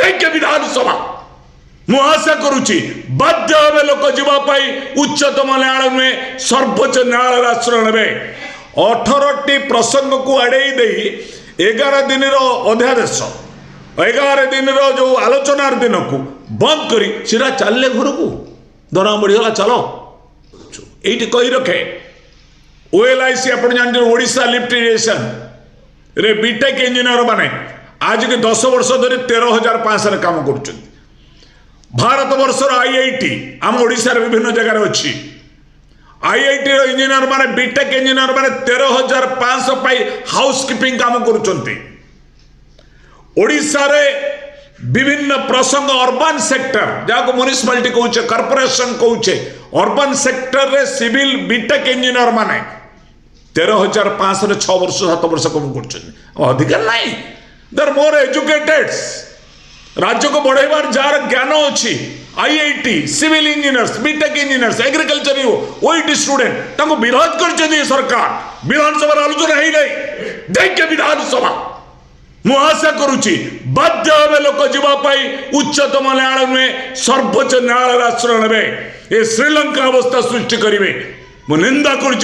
दैक्य विधानसभा मु आशा करुच्ची बाध्य हे लोक जावाई उच्चतम न्यायालय में सर्वोच्च न्यायालय आश्रय ने 18टी प्रसंग को आड़े 11 दिन अध्यादेश 11 दिन जो आलोचना दिन को बंद करी सीधा चलले घर को दरमा बढ़ीगला चलो ये कही रखे OLIC आप जानते ओडिशा लिफ्ट इरिगेशन रे बीटेक इंजीनियर माने आज के 10 वर्ष धरी 13,500 काम कर भारत वर्षर IIT आम ओडिशा विभिन्न जगह अच्छी IIT इंजीनियर माने बीटेक इंजीनियर माने 13,500 पाई हाउसकीपिंग काम करुचंती ओडिशा रे विभिन्न प्रसंग अर्बन सेक्टर जहाँ म्युनिसिपालिटी कहूचे कॉर्पोरेशन कहूचे अर्बन सेक्टर रे सिविल बीटेक इंजीनियर माने 13,500 6 वर्ष 7 वर्ष कम कर अधिकार नहीं दर मोर एजुकेटेड राज्य को बढ़ेबार जार ज्ञान अच्छी IIT civil engineers B Tech engineers agriculture OIT student ताको विरोध कर सरकार विधानसभा आलोचना ही नहीं दैक्य विधानसभा मु आशा करुच्ची बाध्य हे लोक जावाई उच्चतम न्यायालय में सर्वोच्च न्यायालय आश्रय ने श्रीलंका अवस्था सृष्टि करेंगे मु निंदा कर